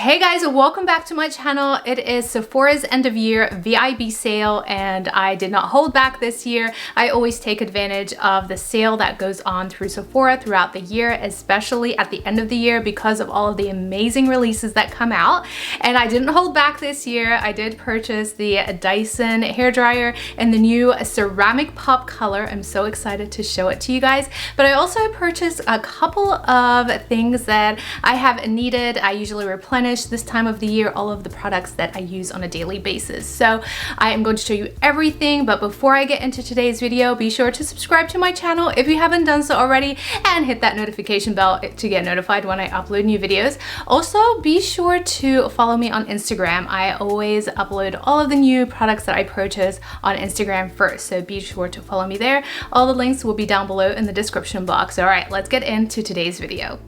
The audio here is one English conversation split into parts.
Hey guys, welcome back to my channel. It is Sephora's end of year VIB sale and I did not hold back this year. I always take advantage of the sale that goes on through Sephora throughout the year, especially at the end of the year because of all of the amazing releases that come out. And I didn't hold back this year. I did purchase the Dyson hairdryer in the new ceramic pop color. I'm so excited to show it to you guys. But I also purchased a couple of things that I have needed. I usually replenish this time of the year all of the products that I use on a daily basis. So I am going to show you everything, but before I get into today's video, be sure to subscribe to my channel if you haven't done so already and hit that notification bell to get notified when I upload new videos. Also, be sure to follow me on Instagram. I always upload all of the new products that I purchase on Instagram first, so be sure to follow me there. All the links will be down below in the description box. All right, let's get into today's video.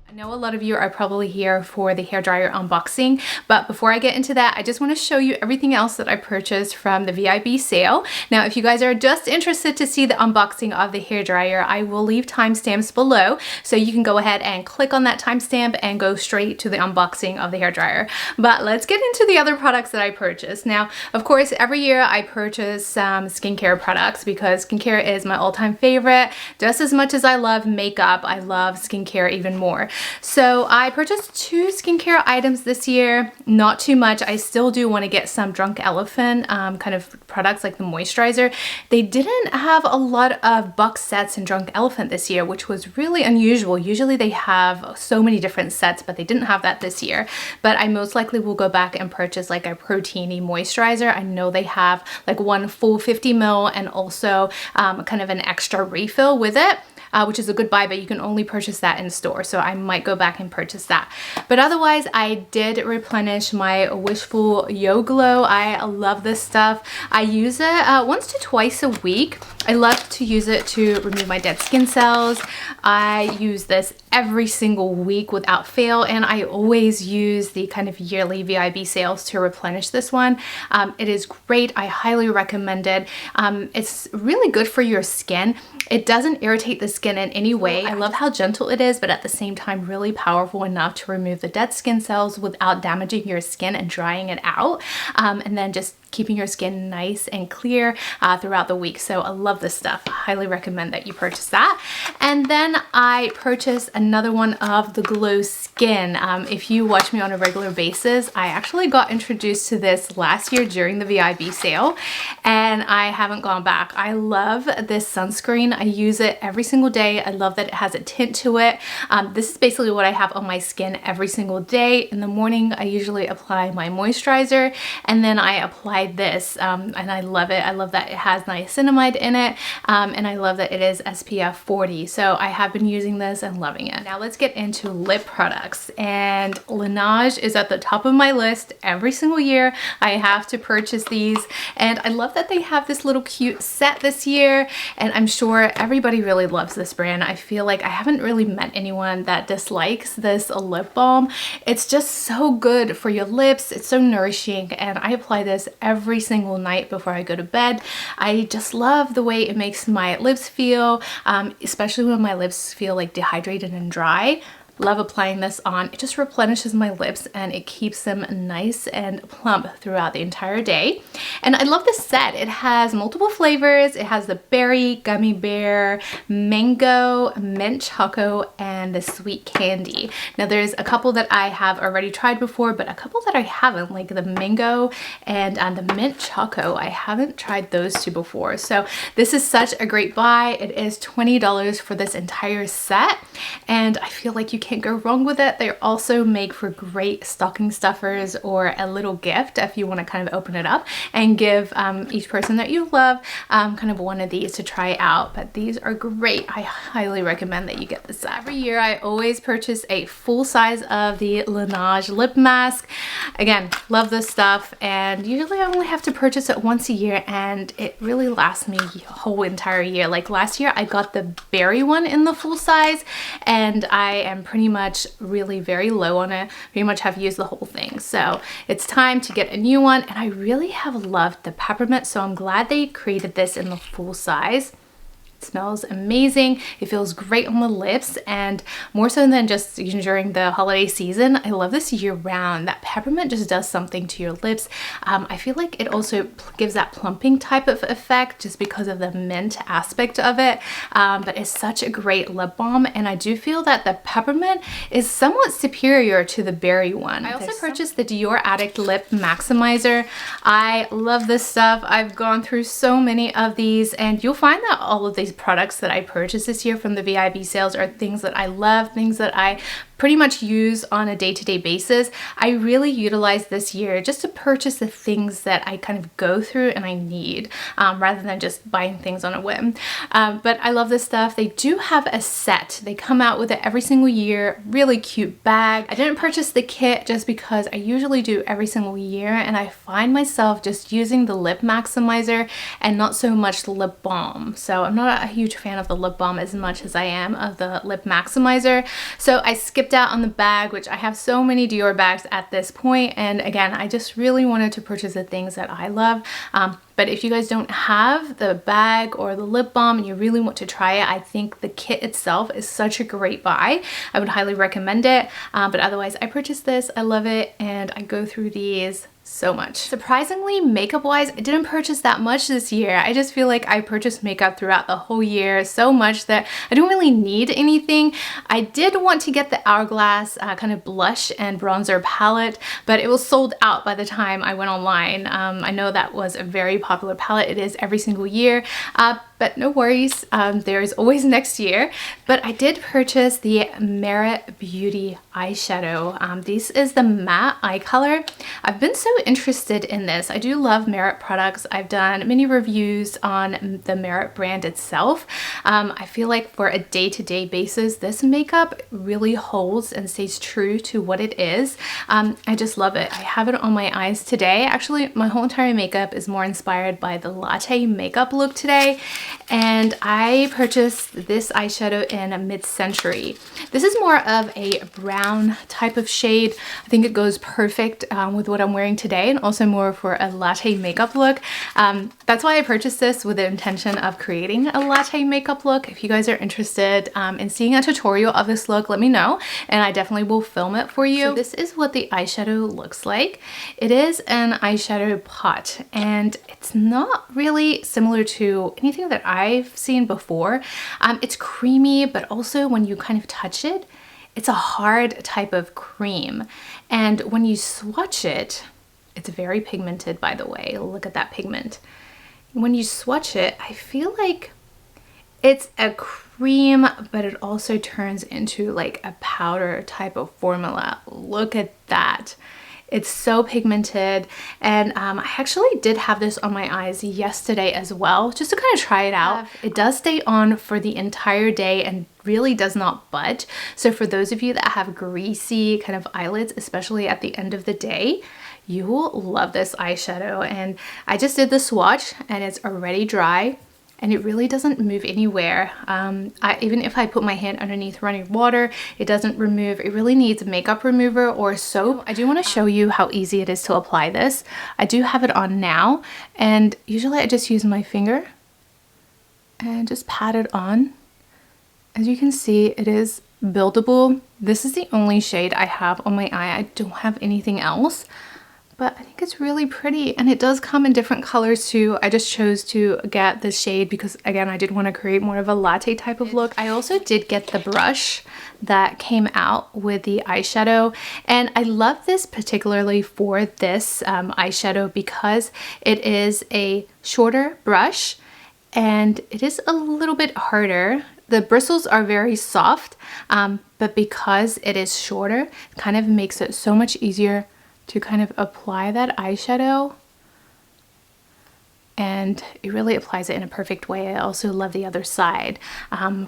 I know a lot of you are probably here for the hairdryer unboxing, but before I get into that, I just want to show you everything else that I purchased from the VIB sale. Now, if you guys are just interested to see the unboxing of the hairdryer, I will leave timestamps below, so you can go ahead and click on that timestamp and go straight to the unboxing of the hairdryer. But let's get into the other products that I purchased. Now, of course, every year I purchase some skincare products because skincare is my all-time favorite. Just as much as I love makeup, I love skincare even more. So I purchased 2 skincare items this year, not too much. I still do want to get some Drunk Elephant kind of products like the moisturizer. They didn't have a lot of box sets in Drunk Elephant this year, which was really unusual. Usually they have so many different sets, but they didn't have that this year. But I most likely will go back and purchase like a proteiny moisturizer. I know they have like one full 50 ml and also kind of an extra refill with it. Which is a good buy, but you can only purchase that in store. So I might go back and purchase that. But otherwise, I did replenish my Wishful Yo Glow. I love this stuff. I use it once to twice a week. I love to use it to remove my dead skin cells. I use this every single week without fail, and I always use the kind of yearly VIB sales to replenish this one. It is great. I highly recommend it. It's really good for your skin. It doesn't irritate the skin in any way. I love how gentle it is, but at the same time really powerful enough to remove the dead skin cells without damaging your skin and drying it out, and then just keeping your skin nice and clear throughout the week. So I love this stuff. I highly recommend that you purchase that. And then I purchased another one of the Glowscreen. If you watch me on a regular basis, I actually got introduced to this last year during the VIB sale and I haven't gone back. I love this sunscreen. I use it every single day. I love that it has a tint to it. This is basically what I have on my skin every single day. In the morning, I usually apply my moisturizer and then I apply this and I love it. I love that it has niacinamide in it and I love that it is SPF 40. So I have been using this and loving it. Now let's get into lip products, and LANEIGE is at the top of my list every single year. I have to purchase these and I love that they have this little cute set this year, and I'm sure everybody really loves this brand. I feel like I haven't really met anyone that dislikes this lip balm. It's just so good for your lips. It's so nourishing and I apply this every single night before I go to bed. I just love the way it makes my lips feel, especially when my lips feel like dehydrated and dry. Love applying this on. It just replenishes my lips and it keeps them nice and plump throughout the entire day. And I love this set. It has multiple flavors. It has the berry, gummy bear, mango, mint choco, and the sweet candy. Now there's a couple that I have already tried before, but a couple that I haven't, like the mango and the mint choco. I haven't tried those two before. So this is such a great buy. It is $20 for this entire set. And I feel like you can't go wrong with it. They also make for great stocking stuffers or a little gift if you want to kind of open it up and give each person that you love kind of one of these to try out. But these are great. I highly recommend that you get this set. Every year I always purchase a full size of the LANEIGE lip mask. Again, love this stuff, and usually I only have to purchase it once a year and it really lasts me a whole entire year. Like last year I got the berry one in the full size and I am pretty much really very low on it. Pretty much have used the whole thing. So it's time to get a new one, and I really have loved the Peppermint, so I'm glad they created this in the full size. It smells amazing. It feels great on the lips, and more so than just during the holiday season, I love this year round. That peppermint just does something to your lips. I feel like it also gives that plumping type of effect just because of the mint aspect of it. But it's such a great lip balm, and I do feel that the peppermint is somewhat superior to the berry one. I also purchased the Dior Addict Lip Maximizer. I love this stuff. I've gone through so many of these, and you'll find that all of these products that I purchased this year from the VIB sales are things that I love, things that I pretty much use on a day-to-day basis. I really utilize this year just to purchase the things that I kind of go through and I need, rather than just buying things on a whim. But I love this stuff. They do have a set. They come out with it every single year. Really cute bag. I didn't purchase the kit just because I usually do every single year, and I find myself just using the lip maximizer and not so much the lip balm. So I'm not a huge fan of the lip balm as much as I am of the lip maximizer. So I skipped out on the bag, which I have so many Dior bags at this point, and again, I just really wanted to purchase the things that I love. But if you guys don't have the bag or the lip balm and you really want to try it, I think the kit itself is such a great buy. I would highly recommend it. But otherwise, I purchased this, I love it, and I go through these so much. Surprisingly, makeup wise, I didn't purchase that much this year. I just feel like I purchased makeup throughout the whole year so much that I don't really need anything. I did want to get the Hourglass kind of blush and bronzer palette, but it was sold out by the time I went online. I know that was a very popular palette. It is every single year. But no worries, there's always next year. But I did purchase the Merit Beauty eyeshadow. This is the matte eye color. I've been so interested in this. I do love Merit products. I've done many reviews on the Merit brand itself. I feel like for a day-to-day basis, this makeup really holds and stays true to what it is. I just love it. I have it on my eyes today. Actually, my whole entire makeup is more inspired by the latte makeup look today. And I purchased this eyeshadow in Midcentury. This is more of a brown type of shade. I think it goes perfect with what I'm wearing today, and also more for a latte makeup look. That's why I purchased this, with the intention of creating a latte makeup look. If you guys are interested in seeing a tutorial of this look, let me know, and I definitely will film it for you. So this is what the eyeshadow looks like. It is an eyeshadow pot, and it's not really similar to anything that I've seen before. It's creamy, but also when you kind of touch it, it's a hard type of cream. And when you swatch it, it's very pigmented, by the way. Look at that pigment. When you swatch it, I feel like it's a cream, but it also turns into like a powder type of formula. Look at that. It's so pigmented, and I actually did have this on my eyes yesterday as well, just to kind of try it out. It does stay on for the entire day and really does not budge. So for those of you that have greasy kind of eyelids, especially at the end of the day, you will love this eyeshadow. And I just did the swatch, and it's already dry, and it really doesn't move anywhere. Even if I put my hand underneath running water, it doesn't remove. It really needs a makeup remover or soap. I do want to show you how easy it is to apply this. I do have it on now, and usually I just use my finger and just pat it on. As you can see, it is buildable. This is the only shade I have on my eye. I don't have anything else. But I think it's really pretty, and it does come in different colors too. I just chose to get this shade because, again, I did want to create more of a latte type of look. I also did get the brush that came out with the eyeshadow, and I love this particularly for this eyeshadow because it is a shorter brush and it is a little bit harder. The bristles are very soft, but because it is shorter, it kind of makes it so much easier to kind of apply that eyeshadow, and it really applies it in a perfect way. I also love the other side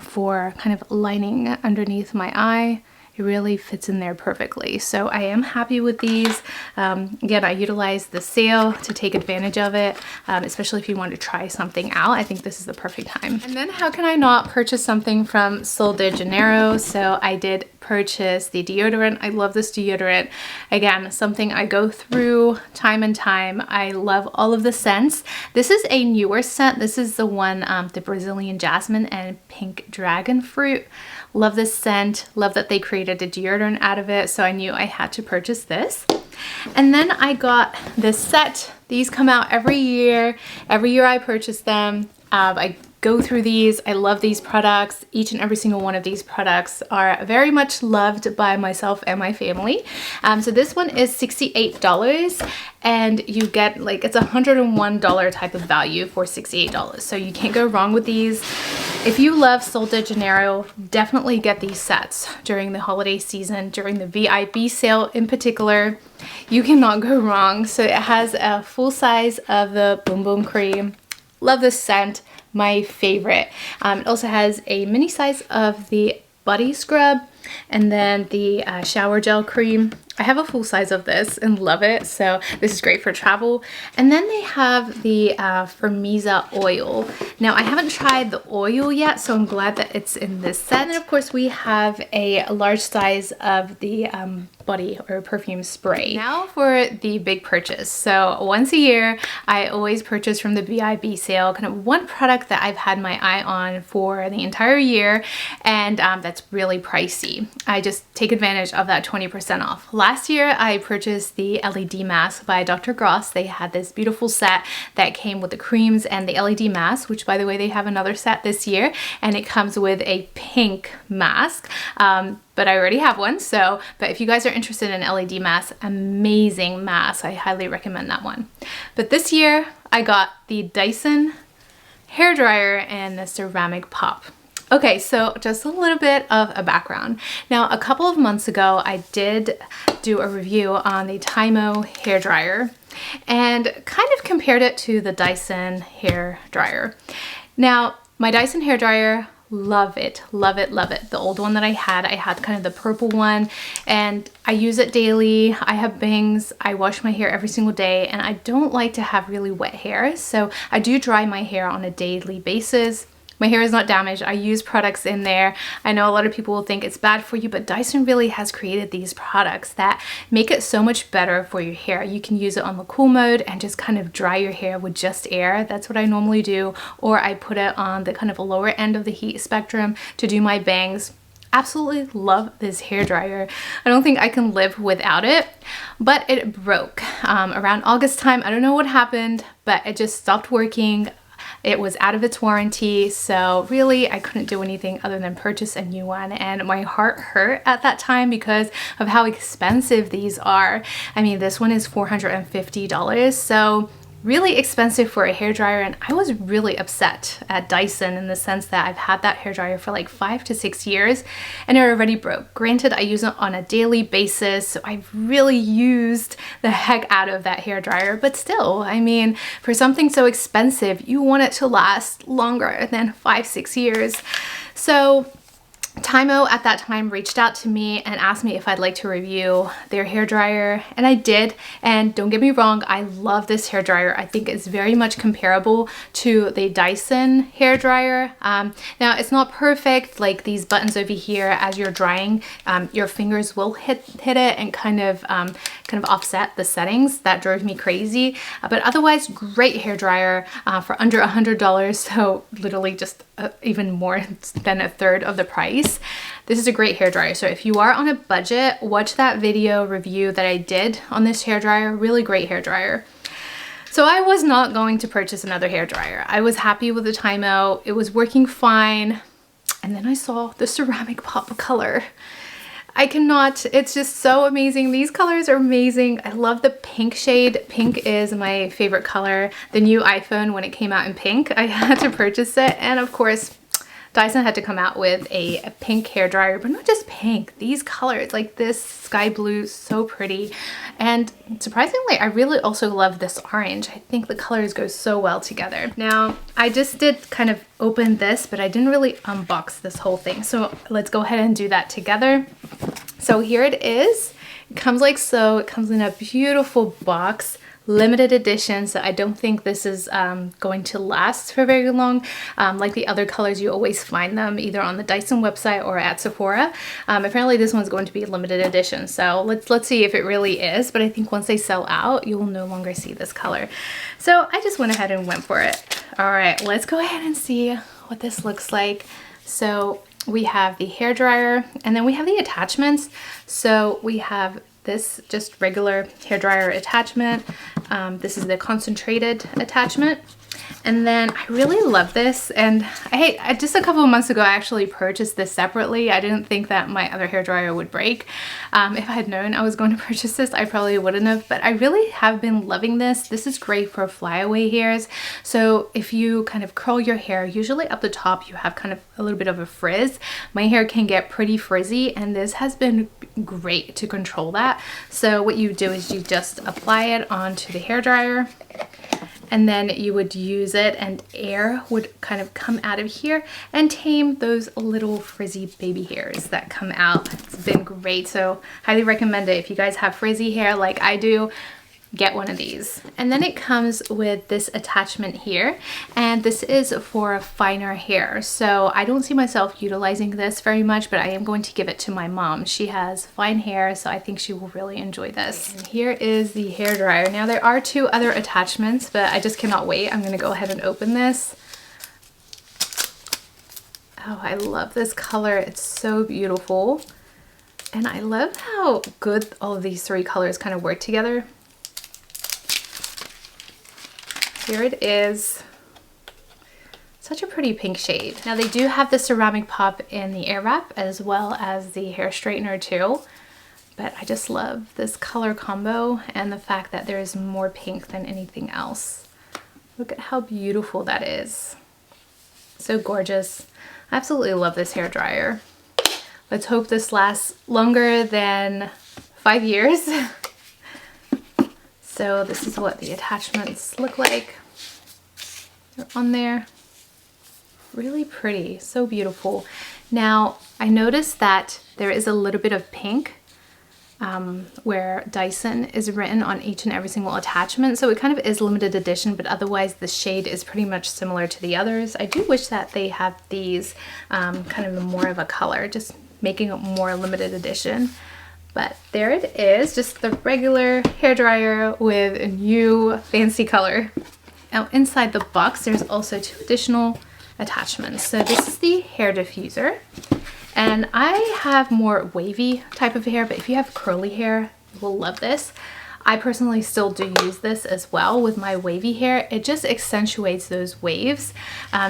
for kind of lining underneath my eye. It really fits in there perfectly. So I am happy with these. Again, I utilized the sale to take advantage of it, especially if you want to try something out. I think this is the perfect time. And then how can I not purchase something from Sol de Janeiro? So I did purchase the deodorant. I love this deodorant. Again, something I go through time and time. I love all of the scents. This is a newer scent. This is the one, the Brazilian jasmine and pink dragon fruit. Love this scent. Love that they created a deodorant out of it. So I knew I had to purchase this. And then I got this set. These come out every year. Every year I purchase them. I go through these. I love these products. Each and every single one of these products are very much loved by myself and my family. So this one is $68 and you get like, it's $101 type of value for $68. So you can't go wrong with these. If you love Sol de Janeiro, definitely get these sets during the holiday season, during the VIB sale in particular. You cannot go wrong. So it has a full size of the Boom Boom Cream. Love this scent, my favorite. It also has a mini size of the body scrub and then the shower gel cream. I have a full size of this and love it, so this is great for travel. And then they have the Firmeza oil. Now I haven't tried the oil yet, so I'm glad that it's in this set. And then of course we have a large size of the body or perfume spray. Now for the big purchase. So once a year, I always purchase from the VIB sale, kind of one product that I've had my eye on for the entire year, and that's really pricey. I just take advantage of that 20% off. Last year, I purchased the LED mask by Dr. Gross. They had this beautiful set that came with the creams and the LED mask, which by the way, they have another set this year, and it comes with a pink mask. But I already have one, so, but if you guys are interested in LED masks, amazing mask. I highly recommend that one. But this year, I got the Dyson hairdryer and the ceramic pop. Okay, so just a little bit of a background. Now, a couple of months ago, I did do a review on the Tymo hairdryer and kind of compared it to the Dyson hairdryer. Now, my Dyson hairdryer, love it, love it, love it. The old one that I had kind of the purple one, and I use it daily. I have bangs. I wash my hair every single day, and I don't like to have really wet hair, so I do dry my hair on a daily basis. My hair is not damaged. I use products in there. I know a lot of people will think it's bad for you, but Dyson really has created these products that make it so much better for your hair. You can use it on the cool mode and just kind of dry your hair with just air. That's what I normally do. Or I put it on the kind of lower end of the heat spectrum to do my bangs. Absolutely love this hairdryer. I don't think I can live without it, but it broke around August time. I don't know what happened, but it just stopped working. It was out of its warranty, so really I couldn't do anything other than purchase a new one, and my heart hurt at that time because of how expensive these are. I mean, this one is $450, so really expensive for a hairdryer, and I was really upset at Dyson in the sense that I've had that hairdryer for like 5 to 6 years and it already broke. Granted, I use it on a daily basis, so I've really used the heck out of that hairdryer, but still, I mean, for something so expensive, you want it to last longer than 5-6 years. So Tymo at that time reached out to me and asked me if I'd like to review their hairdryer, and I did. And don't get me wrong, I love this hairdryer. I think it's very much comparable to the Dyson hairdryer. Now it's not perfect, like these buttons over here as you're drying, your fingers will hit it and kind of offset the settings. That drove me crazy, but otherwise great hairdryer for under $100, so literally just even more than a third of the price. This is a great hairdryer, so if you are on a budget, watch that video review that I did on this hairdryer. Really great hairdryer. So I was not going to purchase another hairdryer. I was happy with the Tymo. It was working fine, and then I saw the ceramic pop color. I cannot, it's just so amazing. These colors are amazing. I love the pink shade. Pink is my favorite color. The new iPhone, when it came out in pink, I had to purchase it. And of course, Dyson had to come out with a pink hairdryer, but not just pink. These colors, like this sky blue, so pretty. And surprisingly, I really also love this orange. I think the colors go so well together. Now, I just did kind of open this, but I didn't really unbox this whole thing. So let's go ahead and do that together. So here it is. It comes like so. It comes in a beautiful box. limited edition, so I don't think this is going to last for very long. Like the other colors, you always find them either on the Dyson website or at Sephora. Apparently this one's going to be limited edition, so let's see if it really is, but I think once they sell out, you will no longer see this color. So I just went ahead and went for it. All right, let's go ahead and see what this looks like. So we have the hair dryer, and then we have the attachments. So we have this just regular hair dryer attachment. This is the concentrated attachment. And then I really love this, and I just a couple of months ago I actually purchased this separately. I didn't think that my other hair dryer would break. If I had known I was going to purchase this, I probably wouldn't have, but I really have been loving this. This is great for flyaway hairs. So if you kind of curl your hair, usually up the top you have kind of a little bit of a frizz. My hair can get pretty frizzy, and this has been great to control that. So what you do is you just apply it onto the hair dryer, and then you would use it and air would kind of come out of here and tame those little frizzy baby hairs that come out. It's been great, so highly recommend it. If you guys have frizzy hair like I do, get one of these. And then it comes with this attachment here, and this is for finer hair. So I don't see myself utilizing this very much, but I am going to give it to my mom. She has fine hair, so I think she will really enjoy this. And here is the hair dryer. Now there are two other attachments, but I just cannot wait. I'm gonna go ahead and open this. Oh, I love this color. It's so beautiful. And I love how good all of these three colors kind of work together. Here it is. Such a pretty pink shade. Now they do have the ceramic pop in the air wrap as well as the hair straightener too. But I just love this color combo and the fact that there is more pink than anything else. Look at how beautiful that is. So gorgeous. I absolutely love this hair dryer. Let's hope this lasts longer than 5 years. So this is what the attachments look like. They're on there. Really pretty, so beautiful. Now, I noticed that there is a little bit of pink where Dyson is written on each and every single attachment. So it kind of is limited edition, but otherwise the shade is pretty much similar to the others. I do wish that they have these kind of more of a color, just making it more limited edition. But there it is, just the regular hair dryer with a new fancy color. Now inside the box, there's also two additional attachments. So this is the hair diffuser. And I have more wavy type of hair, but if you have curly hair, you will love this. I personally still do use this as well with my wavy hair. It just accentuates those waves.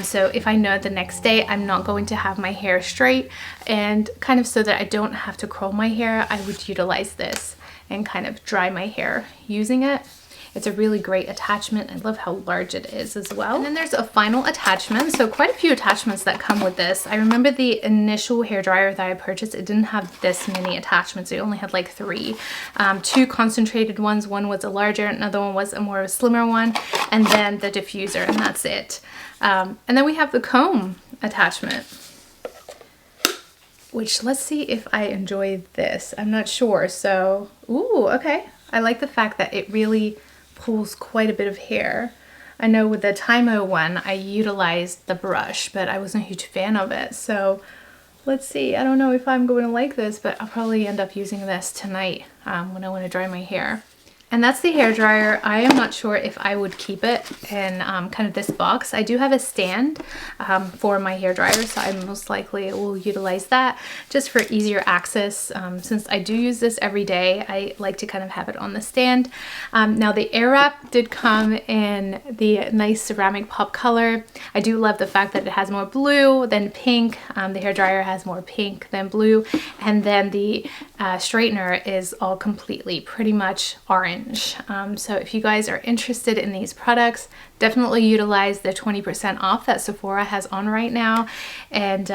So if I know the next day I'm not going to have my hair straight, and kind of so that I don't have to curl my hair, I would utilize this and kind of dry my hair using it. It's a really great attachment. I love how large it is as well. And then there's a final attachment. So quite a few attachments that come with this. I remember the initial hair dryer that I purchased, it didn't have this many attachments. It only had like 3. 2 concentrated ones. One was a larger, another one was a more of a slimmer one, and then the diffuser, and that's it. And then we have the comb attachment, which let's see if I enjoy this. I'm not sure. So, ooh, okay. I like the fact that it really pulls quite a bit of hair. I know with the Timecard one, I utilized the brush, but I wasn't a huge fan of it. So let's see. I don't know if I'm going to like this, but I'll probably end up using this tonight when I want to dry my hair. And that's the hair dryer. I am not sure if I would keep it in kind of this box. I do have a stand for my hair dryer, so I most likely will utilize that just for easier access. Since I do use this every day, I like to kind of have it on the stand. Now the air wrap did come in the nice ceramic pop color. I do love the fact that it has more blue than pink. The hair dryer has more pink than blue. And then the straightener is all completely pretty much orange. So if you guys are interested in these products, definitely utilize the 20% off that Sephora has on right now. And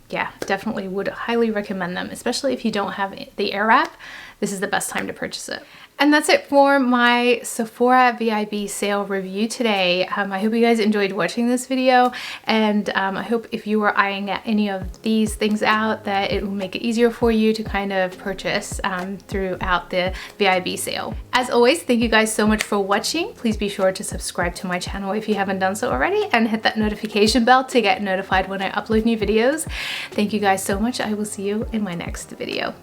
yeah, definitely would highly recommend them, especially if you don't have the Air wrap. This is the best time to purchase it. And that's it for my Sephora VIB sale review today. I hope you guys enjoyed watching this video, and I hope if you were eyeing any of these things out that it will make it easier for you to kind of purchase throughout the VIB sale. As always, thank you guys so much for watching. Please be sure to subscribe to my channel if you haven't done so already, and hit that notification bell to get notified when I upload new videos. Thank you guys so much. I will see you in my next video.